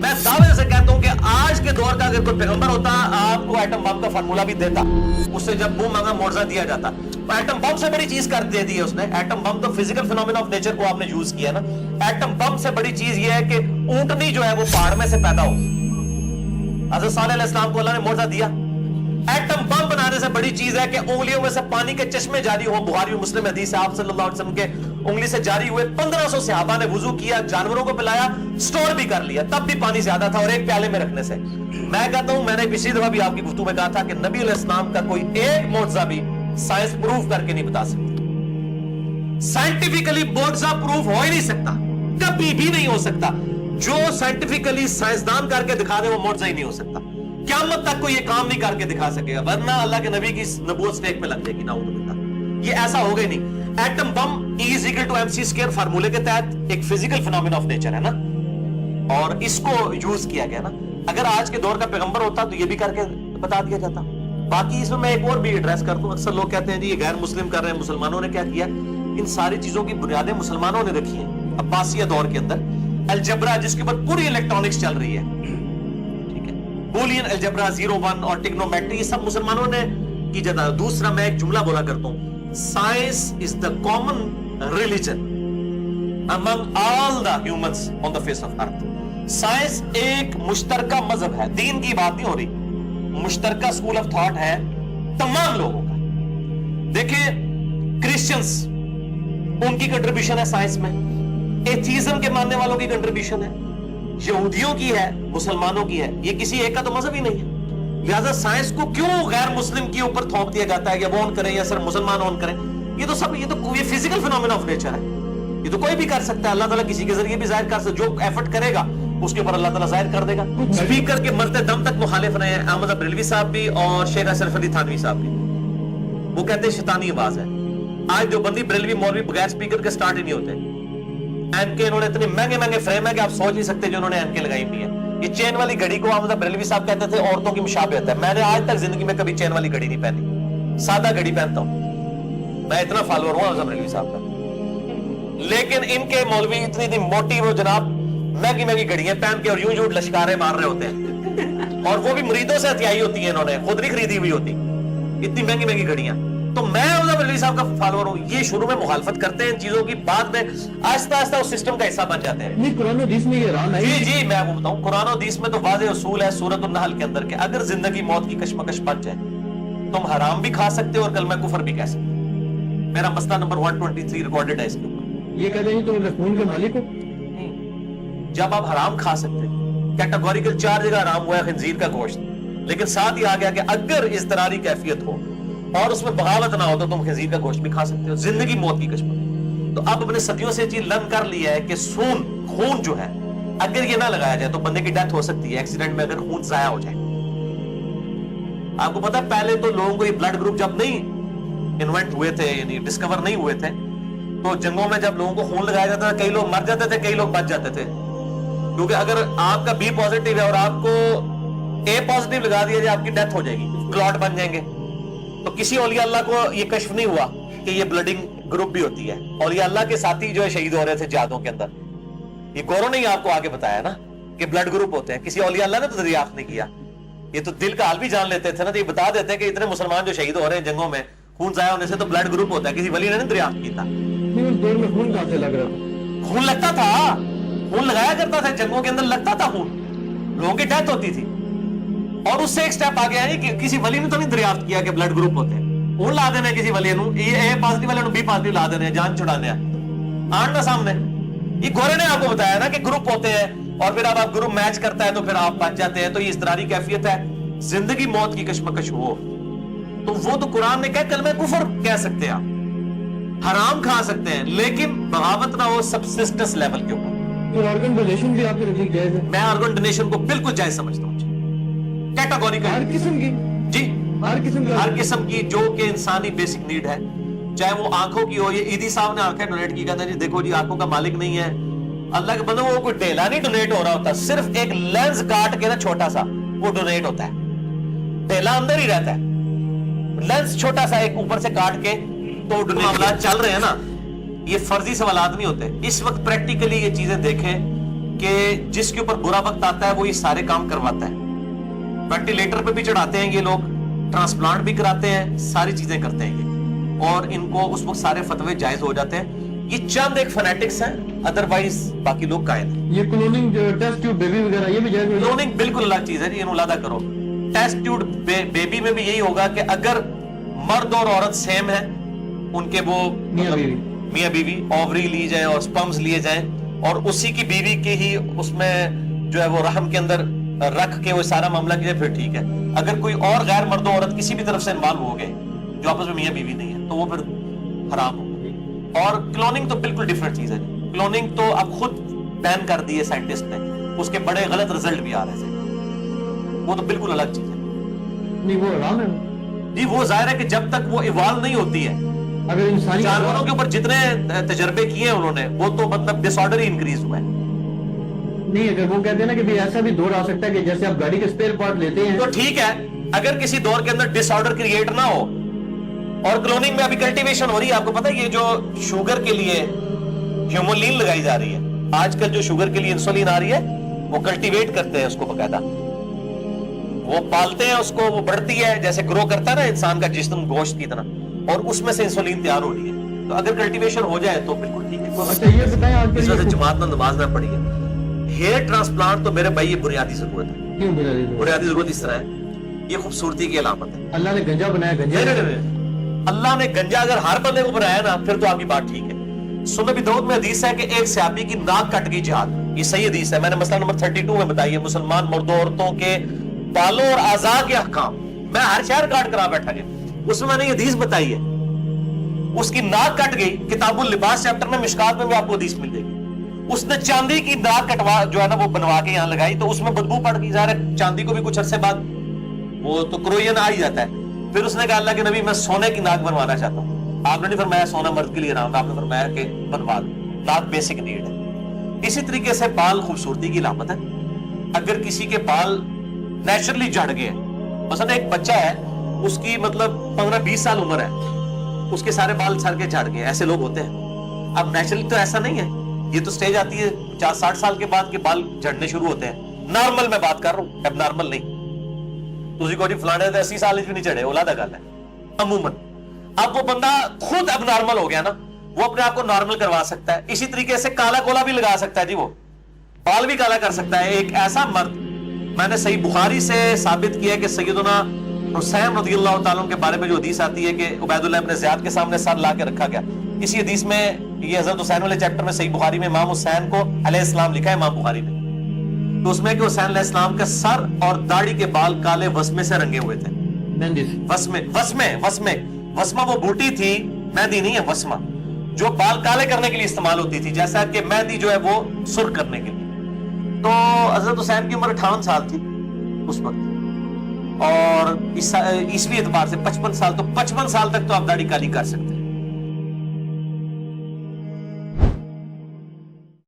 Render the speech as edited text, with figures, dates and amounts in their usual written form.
میں دعوے سے کہتا ہوں کہ آج کے دور کا اگر کوئی پیغمبر ہوتا آپ کو ایٹم بم کا فارمولا بھی دیتا, اس سے جب بم مانگا معجزہ دیا جاتا. ایٹم بم سے بڑی چیز کر دے دی ہے اس نے. ایٹم بم تو فزیکل فینومینا آف نیچر کو آپ نے یوز کیا نا. ایٹم بم سے بڑی چیز یہ ہے کہ اونٹنی جو ہے وہ پہاڑ میں سے پیدا ہو. حضرت صالح علیہ السلام کو اللہ نے معجزہ دیا. ایٹم بم بنانے سے بڑی چیز ہے کہ انگلیوں میں سے پانی کے چشمے جاری ہو. بخاری و مسلم حدیث ہے, آپ صلی اللہ علیہ وسلم کے انگلی سے جاری ہوئے. 1500 صحابہ نے وضو کیا, جانوروں کو پلایا, سٹور بھی کر لیا, تب بھی پانی زیادہ تھا, اور ایک پیالے میں رکھنے سے. میں کہتا ہوں, میں نے پچھلی دفعہ بھی آپ کی گفتگو میں کہا تھا کہ نبی علیہ السلام کا کوئی ایک معجزہ بھی سائنس پروف کر کے نہیں بتا سکتا. سائنٹیفکلی معجزہ پروف ہو ہی نہیں سکتا, کبھی بھی نہیں ہو سکتا. جو سائنٹیفکلی سائنسدان کر کے دکھا دے وہ معجزہ ہی نہیں ہو سکتا. قیامت تک کوئی یہ کام نہیں کر کے دکھا سکے گا, ورنہ اللہ کے نبی کی نبوت سٹیک پہ لگ جائے گی. نعوذ باللہ, یہ ایسا ہوگا ہی نہیں. ایٹم بم E=mc² فارمولے کے تحت ایک فزیکل فینومینا آف نیچر ہے نا, اور اس کو یوز کیا گیا نا. اگر آج کے دور کا پیغمبر ہوتا تو یہ بھی کر کے بتا دیا جاتا. باقی اس میں ایک اور بھی ایڈریس کرتا ہوں. اکثر لوگ کہتے ہیں جی یہ غیر مسلم کر رہے ہیں, مسلمانوں نے کیا کیا. ان ساری چیزوں کی بنیادیں مسلمانوں نے رکھی ہیں عباسیہ دور کے اندر. الجبرا جس کے اوپر پوری الیکٹرانکس چل رہی ہے, ٹھیک ہے, بولین الجبرا 0-1 اور ٹیکنومیٹری, یہ سب مسلمانوں نے کی جاتا ہے. دوسرا میں ایک جملہ بولا کرتا ہوں, science is the common religion among all the humans on the face of earth. Science ایک مشترکہ مذہب ہے, دین کی بات نہیں ہو رہی, مشترکہ اسکول آف تھاٹ ہے تمام لوگوں کا. دیکھیں کرسچنز, ان کی کنٹریبیوشن ہے سائنس میں, ایتھیزم کے ماننے والوں کی کنٹریبیوشن ہے, یہودیوں کی ہے, مسلمانوں کی ہے. یہ کسی ایک کا تو مذہب ہی نہیں ہے. لہذا سائنس کو کیوں غیر مسلم کے اوپر تھوپ دیا جاتا ہے کہ وہ اون کریں یا صرف مسلمان اون کریں. یہ تو سب, یہ فزیکل فینومینا آف نیچر ہے, یہ تو کوئی بھی کر سکتا ہے. اللہ تعالیٰ کسی کے ذریعے بھی ظاہر کر سکتا ہے, جو ایفرٹ کرے گا اس کے اوپر اللہ تعالیٰ ظاہر کر دے گا. اسپیکر کے مرتے دم تک مخالف رہے ہیں احمد بریلوی صاحب بھی اور شیخ اشرف علی تھانوی صاحب بھی. وہ کہتے ہیں شیطانی آواز ہے. آج دیوبندی بریلوی مولوی بغیر اسپیکر کے سٹارٹ ہی نہیں ہوتے. این کے انہوں نے اتنے مہنگے مہنگے فریم ہے کہ آپ سوچ نہیں سکتے جو انہوں نے این کے لگائی ہوئی ہے. یہ چین والی گھڑی کو احمد بریلوی صاحب کہتے تھے عورتوں کی مشابہت ہے. میں نے آج تک زندگی میں کبھی چین والی گھڑی نہیں پہنی, سادہ گھڑی پہنتا ہوں. میں اتنا فالوور ہوں احمد بریلوی صاحب کا. لیکن ان کے مولوی اتنی موٹی, وہ جناب مہنگی مہنگی گھڑیاں پہن کے اور یوں لشکارے مار رہے ہوتے ہیں, اور وہ بھی مریدوں سے ہتھیائی ہوتی ہیں, انہوں نے خود نہیں خریدی ہوئی ہوتی اتنی مہنگی مہنگی گھڑیاں. تو میں احمد بریلوی صاحب کا فالوور ہوں. یہ شروع میں مخالفت کرتے ہیں ان چیزوں کی, بعد میں آہستہ آہستہ اس سسٹم کا حصہ بن جاتے ہیں. نہیں, قرآن و حدیث میں یہ رام ہے. جی میں وہ بتاؤں, قرآن و حدیث میں تو واضح اصول ہے سورۃ النحل کے اندر کہ اگر زندگی موت کی کشمکش بچ جائے تم حرام بھی کھا سکتے ہو اور کلمہ کفر بھی کہہ سکتے ہو. میرا مسئلہ نمبر 123 ریکارڈڈ ہے اس کے اوپر. یہ کہتے ہیں تو خون کے مالک ہو. جب آپ حرام کھا سکتے, کیٹاگوریکل 4 جگہ حرام ہوا ہے خنزیر کا گوشت, لیکن ساتھ ہی آ گیا کہ اگر اضطراری کیفیت ہو اور اس میں بغاوت نہ ہو تو تم خنزیر کا گوشت بھی کھا سکتے ہو. زندگی موت کی کشمکش. تو اب اپنے صدیوں سے یہ چیز لرن کر لی ہے کہ خون جو ہے اگر یہ نہ لگایا جائے تو بندے کی ڈیتھ ہو سکتی ہے ایکسیڈنٹ میں, اگر خون ضائع ہو جائے. آپ کو پتا ہے پہلے تو لوگوں کو یہ بلڈ گروپ جب نہیں انوینٹ ہوئے تھے, یعنی ڈسکور نہیں ہوئے تھے, تو جنگوں میں جب لوگوں کو خون لگایا جاتا تھا کئی لوگ مر جاتے تھے, کئی لوگ بچ جاتے تھے. کیونکہ اگر آپ کا B پازیٹیو ہے اور آپ کو A پازیٹیو لگا دیا جائے آپ کی ڈیتھ ہو جائے گی, کلاٹ بن جائیں گے. تو کسی اولیاء اللہ کو یہ کشف نہیں ہوا کہ یہ بلڈنگ گروپ بھی ہوتی ہے. اولیاء اللہ کے ساتھی جو ہے شہید ہو رہے تھے جہادوں کے اندر, یہ گورو نے آپ کو آگے بتایا نا کہ بلڈ گروپ ہوتے ہیں. کسی اولیاء اللہ نے تو دریافت نہیں کیا, یہ تو دل کا حال بھی جان لیتے تھے نا. تو یہ بتا دیتے ہیں کہ اتنے مسلمان جو شہید ہو رہے ہیں جنگوں میں خون ضائع ہونے سے تو بلڈ گروپ ہوتا ہے. کسی ولی نے نہیں دریافت کیا تھا. اس دور میں خون کہاں سے لگ رہا تھا؟ خون لگتا تھا, خون لگایا کرتا تھا جنگوں کے اندر, لگتا تھا خون, لوگوں کی ڈیتھ ہوتی تھی. اور اس سے ایک سٹیپ آگے ہے کہ کسی ولی نے تو نہیں دریافت کیا کہ بلڈ گروپ ہوتے ہیں. خون لا دینے کسی ولی نو, یہ اے پازیٹیو والے نو بی پازیٹیو لا دینے, جان چھڑانے آن نا سامنے. یہ گورے نے آپ کو بتایا نا کہ گروپ ہوتے ہیں, اور پھر اب آپ گروپ میچ کرتا ہے تو پھر آپ بچ جاتے ہیں. تو یہ اضطراری کیفیت ہے. زندگی موت کی کشمکش ہو تو وہ تو قرآن نے کہا کلمہ کفر کہہ سکتے ہیں آپ, حرام کھا سکتے ہیں, لیکن بغاوت نہ ہو سبسسٹنس لیول کے اوپر. پھر آرگن ڈونیشن بھی آپ کے نزدیک جائز ہے؟ میں آرگن ڈونیشن کو بالکل جائز سمجھتا ہوں. کیٹاگوریکل ہر قسم کی, جی ہر قسم کی جو کہ انسانی بیسک نیڈ ہے, چاہے وہ آنکھوں کی ہو. یہ عیدی صاحب نے آنکھیں ڈونیٹ کی, کہتے ہیں جی دیکھو جی آنکھوں کا مالک نہیں ہے اللہ کے بندے, وہ کوئی ڈیلا نہیں ڈونیٹ ہو رہا ہوتا, صرف ایک لینز کاٹ کے نا چھوٹا سا وہ ڈونیٹ ہوتا ہے. ڈیلا اندر ہی رہتا ہے, لینز چھوٹا سا ایک اوپر سے کاٹ کے تو معاملات چل رہے ہیں نا. یہ فرضی سوالات نہیں ہوتے. اس وقت پریکٹیکلی یہ چیزیں دیکھیں کہ جس کے اوپر برا وقت آتا ہے وہ یہ سارے کام کرواتا ہے. وینٹیلیٹر پہ بھی چڑھاتے ہیں یہ لوگ, ٹرانسپلانٹ بھی کراتے ہیں, ساری چیزیں کرتے ہیں یہ, اور ان کو اس وقت سارے فتوے جائز ہو جاتے ہیں. یہ چند ایک فنیٹکس ہیں, ادروائز باقی لوگ قائد ہیں. یہ کلوننگ ٹیسٹ ٹیوب بیبی وغیرہ یہ بھی جائز ہے؟ کلوننگ بالکل الگ چیز ہے جی, انہوں علیحدہ کرو. ٹیسٹ ٹیوب بیبی میں بھی یہی ہوگا کہ اگر مرد اور عورت سیم ہے, ان کے وہ میاں بیوی اووری لی جائیں اور سپرمز لیے جائیں, اور اسی کی بیوی کے ہی اس میں جو ہے وہ رحم کے اندر رکھ کے وہ سارا معاملہ کیا, پھر ٹھیک ہے. اگر کوئی اور غیر مرد و عورت کسی بھی طرف سے انوالو ہو گئے جو آپس میں میاں بیوی نہیں ہے, تو وہ پھر حرام ہوگا. اور کلوننگ تو بالکل ڈفرنٹ چیز ہے. کلوننگ تو اب خود بین کر دی ہے سائنٹسٹ نے, اس کے بڑے غلط رزلٹ بھی آ رہے تھے, وہ تو بالکل الگ چیز ہے. نہیں وہ حرام ہے جی, وہ ظاہر ہے کہ جب تک وہ ایوالو نہیں ہوتی ہے, اگر انسانی جانوروں کے اوپر جتنے تجربے کیے ہیں انہوں نے, وہ تو مطلب ڈس آرڈر ہی انکریز ہوا ہے. نہیں, اگر وہ کہتے ہیں نا کہ ایسا بھی دور آ سکتا ہے کہ جیسے آپ گاڑی کے اسپیئر پارٹ لیتے ہیں, تو ٹھیک ہے, اگر کسی دور کے اندر ڈس آرڈر کریٹ نہ ہو. اور کلوننگ میں ابھی کلٹیویشن ہو رہی ہے, آپ کو پتا ہے یہ جو شوگر کے لیے ہیومولین لگائی جا رہی ہے, آج کل جو شوگر کے لیے انسولین آ رہی ہے, وہ کلٹیویٹ کرتے ہیں اس کو باقاعدہ, وہ پالتے ہیں اس کو, وہ بڑھتی ہے جیسے گرو کرتا ہے نا انسان کا جسم گوشت کی طرح, اور اس میں سے انسولین تیار ہو رہی ہے. تو اگر کلٹیویشن ہو جائے تو بالکل ٹھیک ہے. اچھا یہ بتائیں آج اس وجہ سے کل جماعت میں نماز نہ پڑھی ہے. ہیئر ٹرانسپلانٹ تو میرے بھائی یہ بنیادی ضرورت ہے. کیوں بنیادی ضرورت اس طرح ہے, یہ خوبصورتی کی علامت ہے. اللہ نے گنجا بنایا, گنجا اللہ نے گنجا اگر ہر بندے کو بنایا نا, پھر تو آپ کی بات ٹھیک ہے. سنن ابی داؤد میں حدیث ہے کہ ایک صحابی کی ناک کٹ گئی جہاد, یہ صحیح حدیث ہے, میں نے مسئلہ نمبر 32 میں بتائی ہے, مسلمان مردوں عورتوں کے بالوں اور اعضاء کے احکام. میں ہر شہر کاٹ کرا بیٹھا گیا, اس میں نے یہ حدیث بتائی ہے. اس کی ناک کٹ گئی, کتاب اللباس چیپٹر میں مشکات میں بھی آپ کو حدیث مل جائے گی. اس نے چاندی کی ناک کٹوا جو ہے نا وہ بنوا کے یہاں لگائی, تو اس میں بدبو پڑ گئی. ظاہر ہے چاندی کو بھی کچھ عرصے بعد وہ تو کروین آ ہی جاتا ہے. پھر اس نے کہا اللہ کے نبی میں سونے کی ناک بنوانا چاہتا ہوں. آپ نے نہیں فرمایا سونا مرد کے لیے حرام, آپ نے فرمایا کہ بنوا دو, ناک بیسک نیڈ ہے. اسی طریقے سے بال خوبصورتی کی علامت ہے. اگر کسی کے بال نیچرلی جھڑ گئے, مثلا ایک بچہ ہے, اس کی مطلب 15-20 سال عمر ہے, اس کے سارے بال سر کے جھڑ گئے, ایسے لوگ ہوتے ہیں. اب نیچرلی تو ایسا نہیں ہے, یہ تو سٹیج آتی ہے 50-60 سال کے بعد کے بال جھڑنے شروع ہوتے ہیں. نارمل میں بات کر رہا ہوں, اب نارمل نہیں. تسی کو جی فلانے 80 سال بھی نہیں چڑھے, اولادہ گل ہے عموماً. اب وہ بندہ خود اب نارمل ہو گیا نا, وہ اپنے آپ کو نارمل کروا سکتا ہے. اسی طریقے سے کالا کولا بھی لگا سکتا ہے جی, وہ بال بھی کالا کر سکتا ہے. ایک ایسا مرد, میں نے صحیح بخاری سے ثابت کیا کہ سیدنا حسین رضی اللہ تعالیٰ کے بارے میں جو حدیث آتی ہے کہ عبید اللہ ابن زیاد کے سامنے سر لا کے رکھا گیا, اسی حدیث میں یہ حضرت حسین والے چیپٹر میں صحیح بخاری میں امام حسین کو علیہ السلام لکھا ہے امام بخاری نے, تو اس میں کہ حسین علیہ السلام کا سر اور داڑھی کے بال کالے وسمے سے رنگے ہوئے تھے. وسمہ وہ بوٹی تھی, مہندی نہیں ہے, وسمہ جو بال کالے کرنے کے لیے استعمال ہوتی تھی, جیسا کہ مہندی جو ہے وہ سرخ کرنے کے لیے. تو حضرت حسین کی عمر 58 سال تھی اس وقت, اور عیسوی اعتبار سے 55 سال, تو 55 سال تک تو آپ داڑھی کالی کر سکتے ہیں.